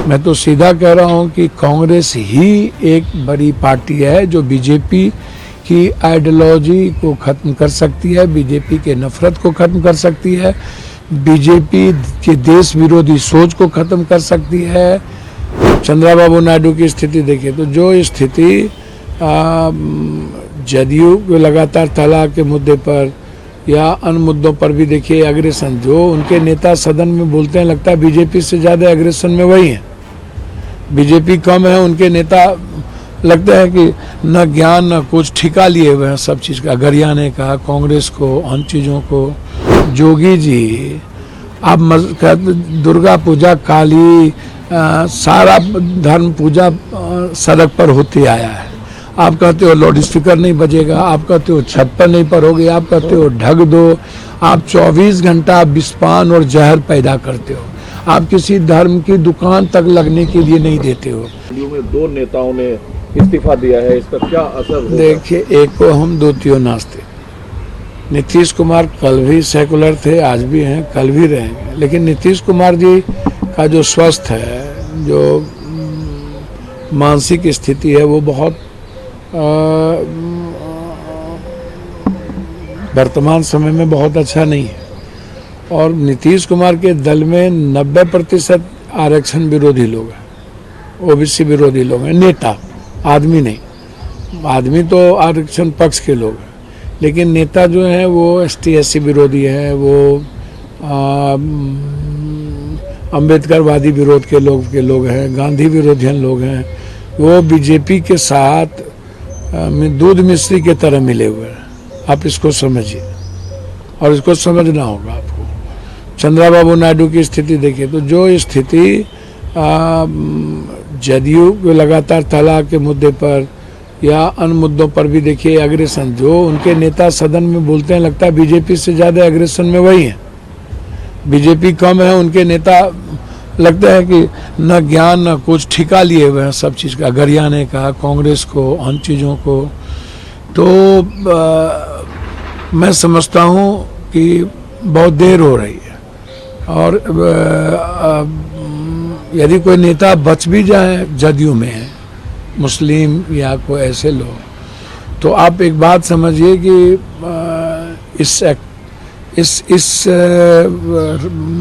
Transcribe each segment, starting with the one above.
मैं तो सीधा कह रहा हूं कि कांग्रेस ही एक बड़ी पार्टी है जो बीजेपी की आइडियोलॉजी को खत्म कर सकती है, बीजेपी के नफरत को खत्म कर सकती है, बीजेपी के देश विरोधी सोच को खत्म कर सकती है। चंद्रबाबू नायडू की स्थिति देखिए तो जो स्थिति जदयू के लगातार तलाक के मुद्दे पर या अन्य मुद्दों पर भी देखिए एग्रेशन, जो उनके नेता सदन में बोलते हैं लगता है बीजेपी से ज़्यादा एग्रेशन में वही है। बीजेपी कम है, उनके नेता लगता है कि न ज्ञान न कुछ ठिका लिए हुए हैं सब चीज़ का, गरियाने का, कांग्रेस को, अन्य चीज़ों को। जोगी जी अब दुर्गा पूजा, काली, सारा धर्म पूजा सड़क पर होते आया है। आप कहते हो लाउड स्पीकर नहीं बजेगा, आप कहते हो छत पर नहीं पढ़ोगे, आप कहते हो ढक दो, आप 24 घंटा विस्पान और जहर पैदा करते हो, आप किसी धर्म की दुकान तक लगने के लिए नहीं देते हो। में दो नेताओं ने इस्तीफा दिया है, इसका क्या असर होगा? देखिए, एक को हम द्वितीय नाचते। नीतीश कुमार कल भी सेकुलर थे, आज भी हैं, कल भी रहेंगे, लेकिन नीतीश कुमार जी का जो स्वस्थ है, जो मानसिक स्थिति है, वो बहुत वर्तमान समय में बहुत अच्छा नहीं है। और नीतीश कुमार के दल में 90% आरक्षण विरोधी लोग हैं, ओबीसी विरोधी लोग हैं, नेता, आदमी नहीं। आदमी तो आरक्षण पक्ष के लोग हैं, लेकिन नेता जो हैं वो ST SC विरोधी हैं, वो अम्बेडकरवादी विरोध के लोग हैं, गांधी विरोधियन लोग हैं। वो बीजेपी के साथ दूध मिश्री के तरह मिले हुए हैं। आप इसको समझिए और इसको समझना होगा आपको। चंद्रबाबू नायडू की स्थिति देखिए तो जो स्थिति जदयू के लगातार तलाक के मुद्दे पर या अन्य मुद्दों पर भी देखिए एग्रेशन, जो उनके नेता सदन में बोलते हैं लगता है बीजेपी से ज़्यादा एग्रेशन में वही है। बीजेपी कम है, उनके नेता लगता है कि न ज्ञान न कुछ ठिका लिए हुए हैं सब चीज़ का, गरियाने का, कांग्रेस को, अन्य चीज़ों को। तो मैं समझता हूँ कि बहुत देर हो रही है और यदि कोई नेता बच भी जाए जदयू में, मुस्लिम या कोई ऐसे लोग, तो आप एक बात समझिए कि इस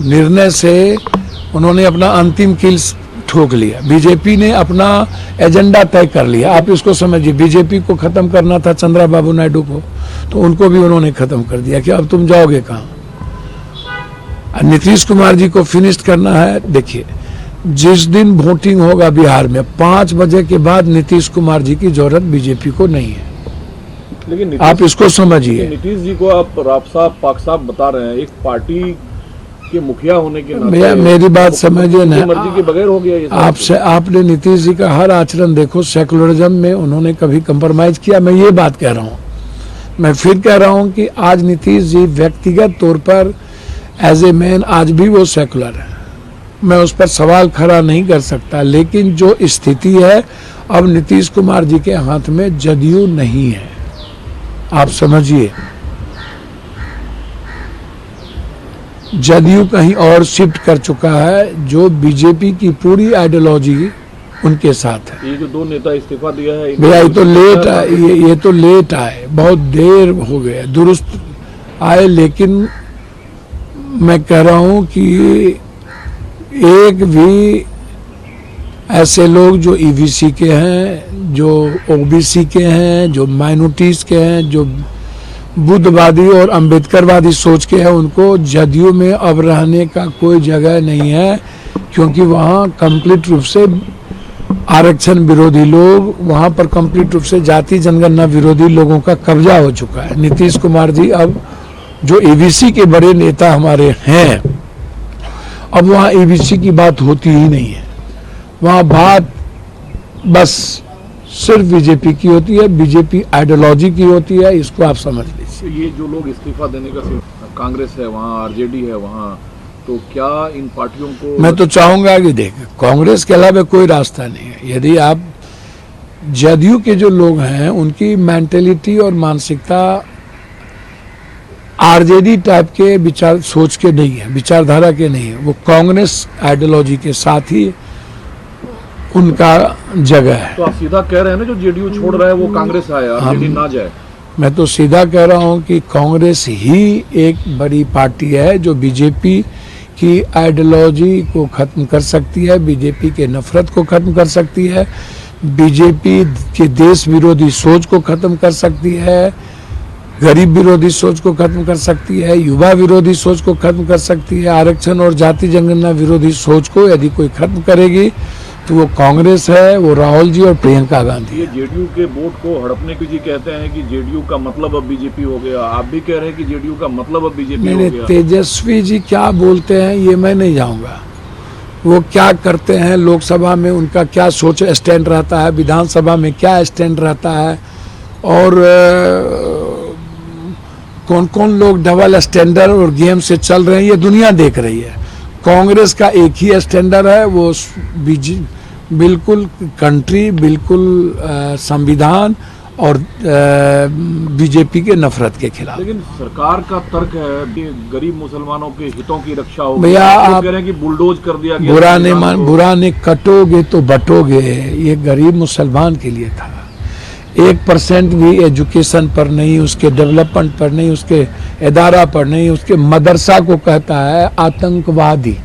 निर्णय से उन्होंने अपना अंतिम कील ठोक लिया। बीजेपी ने अपना एजेंडा तय कर लिया। आप इसको समझिए, बीजेपी को खत्म करना था चंद्रबाबू नायडू को, तो उनको भी उन्होंने खत्म कर दिया कि अब तुम जाओगे कहाँ। नीतीश कुमार जी को फिनिश करना है। देखिए, जिस दिन वोटिंग होगा बिहार में 5 बजे के बाद नीतीश कुमार जी की जरूरत बीजेपी को नहीं है। लेकिन आप इसको समझिए। नीतीश जी को आप राफ साफ पाक साफ बता रहे हैं, एक पार्टी के मुखिया होने के नाते मेरी बात समझिए ना, मर्जी के बगैर हो गया ये। आपसे आपने नीतीश जी का हर आचरण देखो, सेकुलरिज्म में उन्होंने कभी कंप्रोमाइज किया? मैं ये बात कह रहा हूँ। मैं फिर कह रहा हूँ कि आज नीतीश जी व्यक्तिगत तौर पर एज ए मैन आज भी वो सेकुलर है, मैं उस पर सवाल खड़ा नहीं कर सकता। लेकिन जो स्थिति है, अब नीतीश कुमार जी के हाथ में जदयू नहीं है। आप समझिए, जदयू कहीं और शिफ्ट कर चुका है, जो बीजेपी की पूरी आइडियोलॉजी उनके साथ है। ये जो दो नेता इस्तीफा दिया है, भैया ये तो लेट आए, ये तो लेट आए, बहुत देर हो गया, दुरुस्त आए। लेकिन मैं कह रहा हूँ कि एक भी ऐसे लोग जो EBC के हैं, जो OBC के हैं, जो माइनॉरिटीज के हैं, जो बुद्धवादी और अंबेडकरवादी सोच के हैं, उनको जदयू में अब रहने का कोई जगह नहीं है, क्योंकि वहाँ कंप्लीट रूप से आरक्षण विरोधी लोग, वहाँ पर कंप्लीट रूप से जाति जनगणना विरोधी लोगों का कब्जा हो चुका है। नीतीश कुमार जी अब जो EBC के बड़े नेता हमारे हैं, अब वहाँ EBC की बात होती ही नहीं है। वहाँ बात बस सिर्फ बीजेपी की होती है, बीजेपी आइडियोलॉजी की होती है। इसको आप समझ लीजिए। ये जो लोग इस्तीफा देने का, कांग्रेस है वहाँ, RJD है वहाँ, तो क्या इन पार्टियों को? मैं तो चाहूंगा कि देखें, कांग्रेस के अलावा कोई रास्ता नहीं है। यदि आप जदयू के जो लोग हैं, उनकी मेंटेलिटी और मानसिकता RJD टाइप के विचार सोच के नहीं है, विचारधारा के नहीं है, वो कांग्रेस आइडियोलॉजी के साथ ही उनका जगह है। तो आप सीधा कह रहे हैं ना, जो जेडीयू छोड़ रहा है वो कांग्रेस आए, आरजेडी ना जाए। मैं तो सीधा कह रहा हूं कि कांग्रेस ही एक बड़ी पार्टी है जो बीजेपी की आइडियोलॉजी को खत्म कर सकती है, बीजेपी के नफरत को खत्म कर सकती है, बीजेपी के देश विरोधी सोच को खत्म कर सकती है, गरीब विरोधी सोच को खत्म कर सकती है, युवा विरोधी सोच को खत्म कर सकती है, आरक्षण और जाति जनगणना विरोधी सोच को यदि कोई खत्म करेगी तो वो कांग्रेस है, वो राहुल जी और प्रियंका गांधी। ये जेडीयू के वोट को हड़पने की जी कहते हैं कि जेडीयू का मतलब अब बीजेपी हो गया। आप भी कह रहे हैं कि जेडीयू का मतलब अब बीजेपी हो गया। तेजस्वी जी क्या बोलते हैं ये मैं नहीं जाऊंगा, वो क्या करते हैं लोकसभा में, उनका क्या सोच स्टैंड रहता है, विधानसभा में क्या स्टैंड रहता है, और कौन कौन लोग डबल स्टैंडर्ड और गेम से चल रहे हैं ये दुनिया देख रही है। कांग्रेस का एक ही स्टैंडर्ड है, वो बिल्कुल कंट्री, बिल्कुल संविधान और बीजेपी के नफरत के खिलाफ। लेकिन सरकार का तर्क है कि गरीब मुसलमानों के हितों की रक्षा होगी। भैया आप कह रहे हैं कि बुलडोज कर दिया गया, बुरा नहीं कटोगे तो बटोगे, ये गरीब मुसलमान के लिए था। 1% भी एजुकेशन पर नहीं, उसके डेवलपमेंट पर नहीं, उसके इदारा पर नहीं, उसके मदरसा को कहता है आतंकवादी,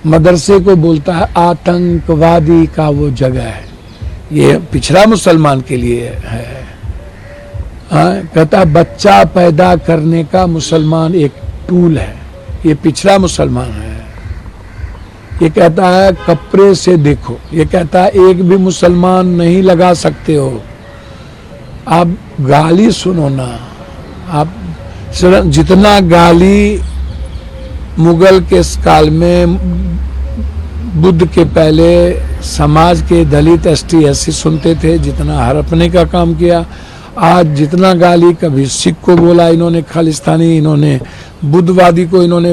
मदरसे को बोलता है आतंकवादी का वो जगह है। ये पिछड़ा मुसलमान के लिए है। कहता है बच्चा पैदा करने का मुसलमान एक टूल है, ये पिछड़ा मुसलमान है। ये कहता है कपड़े से देखो, ये कहता है एक भी मुसलमान नहीं लगा सकते हो। आप गाली सुनो ना, आप जितना गाली मुगल के काल में बुद्ध के पहले समाज के दलित एसटी एससी सुनते थे, जितना हड़पने का काम किया, आज जितना गाली कभी सिख को बोला इन्होंने खालिस्तानी, इन्होंने बुद्धवादी को इन्होंने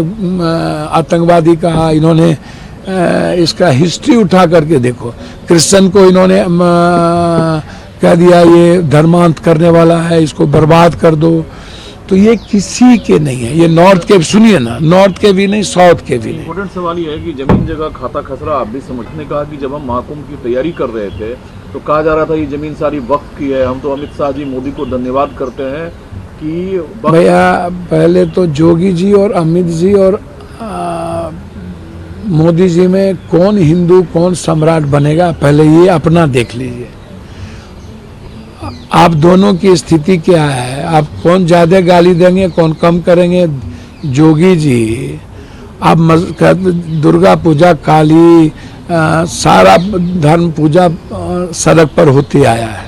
आतंकवादी कहा, इन्होंने इसका हिस्ट्री उठा करके देखो। क्रिश्चियन को इन्होंने कह दिया ये धर्मांत करने वाला है, इसको बर्बाद कर दो। तो ये किसी के नहीं है, ये नॉर्थ के, सुनिए ना, नॉर्थ के भी नहीं, साउथ के भी नहीं। इम्पोर्टेंट सवाल ये है कि जमीन जगह खाता खसरा आप भी समझने कहा कि जब हम महाकुंभ की तैयारी कर रहे थे तो कहा जा रहा था ये जमीन सारी वक्त की है। हम तो अमित शाह जी, मोदी को धन्यवाद करते हैं कि भैया पहले तो जोगी जी और अमित जी और मोदी जी में कौन हिंदू कौन सम्राट बनेगा, पहले ये अपना देख लीजिए। आप दोनों की स्थिति क्या है, आप कौन ज्यादा गाली देंगे, कौन कम करेंगे। जोगी जी आप दुर्गा पूजा, काली, सारा धर्म पूजा सड़क पर होते आया है।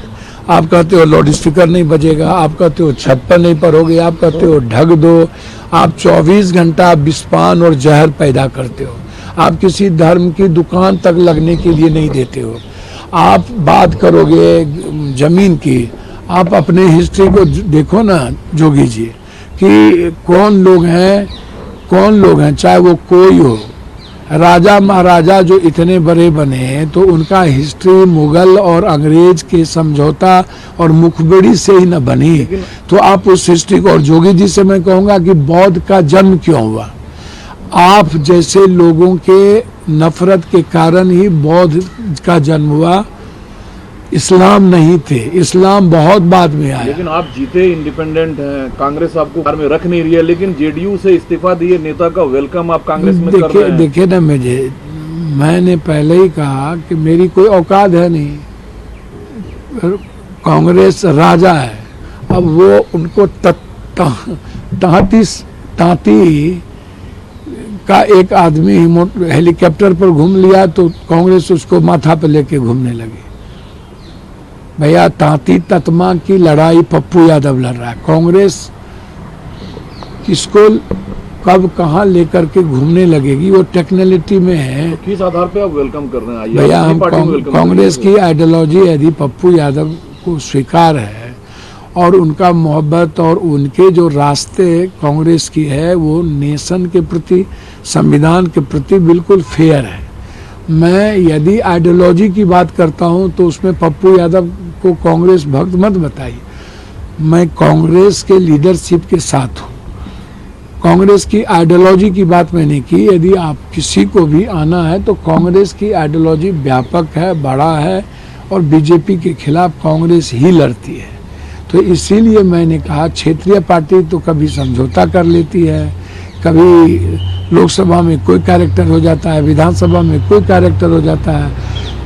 आप कहते हो लाउड स्पीकर नहीं बजेगा, आप कहते हो छत पर नहीं पढ़ोगे, आप कहते हो ढक दो, आप 24 घंटा विस्पान और जहर पैदा करते हो, आप किसी धर्म की दुकान तक लगने के लिए नहीं देते हो। आप बात करोगे जमीन की, आप अपने हिस्ट्री को देखो ना जोगी जी, कि कौन लोग हैं, चाहे वो कोई हो, राजा महाराजा जो इतने बड़े बने तो उनका हिस्ट्री मुगल और अंग्रेज के समझौता और मुखबिरी से ही न बनी। तो आप उस हिस्ट्री को, और जोगी जी से मैं कहूँगा कि बौद्ध का जन्म क्यों हुआ, आप जैसे लोगों के नफरत के कारण ही बौद्ध का जन्म हुआ। इस्लाम नहीं थे, इस्लाम बहुत बाद में आया। लेकिन आप जीते, इंडिपेंडेंट हैं, कांग्रेस आपको कार में रख नहीं रही है, लेकिन जेडीयू से इस्तीफा दिए नेता का वेलकम आप कांग्रेस में कर रहे हैं। देखिए ना, मैंने पहले ही कहा कि मेरी कोई औकात है नहीं। कांग्रेस राजा है, अब वो उनको तांती का एक आदमी हेलीकॉप्टर पर घूम लिया तो कांग्रेस उसको माथा पर लेके घूमने लगी। भैया तांती ततमा की लड़ाई पप्पू यादव लड़ रहा है, कांग्रेस किसको कब कहां लेकर के घूमने लगेगी वो टेक्निकलिटी में है। तो किस आधार पे आप वेलकम कर रहे हैं? भैया हम कांग्रेस की आइडियोलॉजी यदि पप्पू यादव को स्वीकार है और उनका मोहब्बत और उनके जो रास्ते कांग्रेस की है वो नेशन के प्रति, संविधान के प्रति बिल्कुल फेयर है। मैं यदि आइडियोलॉजी की बात करता हूं तो उसमें पप्पू यादव को कांग्रेस भक्त मत बताइए। मैं कांग्रेस के लीडरशिप के साथ हूं कांग्रेस की आइडियोलॉजी की बात मैंने की। यदि आप किसी को भी आना है तो कांग्रेस की आइडियोलॉजी व्यापक है, बड़ा है, और बीजेपी के खिलाफ कांग्रेस ही लड़ती है। तो इसीलिए मैंने कहा क्षेत्रीय पार्टी तो कभी समझौता कर लेती है, कभी लोकसभा में कोई कैरेक्टर हो जाता है, विधानसभा में कोई कैरेक्टर हो जाता है,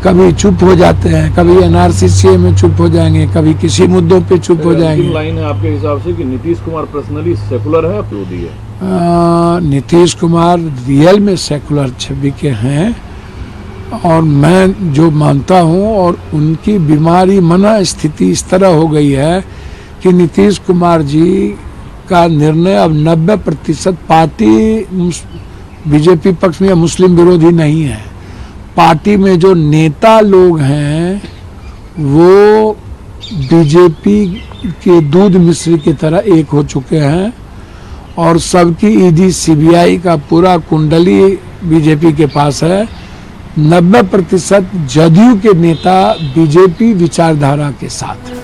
कभी चुप हो जाते हैं, कभी एनआरसी में चुप हो जाएंगे, कभी किसी मुद्दों पे चुप हो जाएंगे। लाइन है आपके हिसाब से कि नीतीश कुमार पर्सनली सेकुलर है, विरोधी है? नीतीश कुमार रियल में सेकुलर छवि के हैं, और मैं जो मानता हूं, और उनकी बीमारी मना स्थिति इस तरह हो गई है कि नीतीश कुमार जी का निर्णय अब 90% पार्टी बीजेपी पक्ष में या मुस्लिम विरोधी नहीं है। पार्टी में जो नेता लोग हैं वो बीजेपी के दूध मिश्री की तरह एक हो चुके हैं, और सबकी ईडी सीबीआई का पूरा कुंडली बीजेपी के पास है। 90% जदयू के नेता बीजेपी विचारधारा के साथ हैं।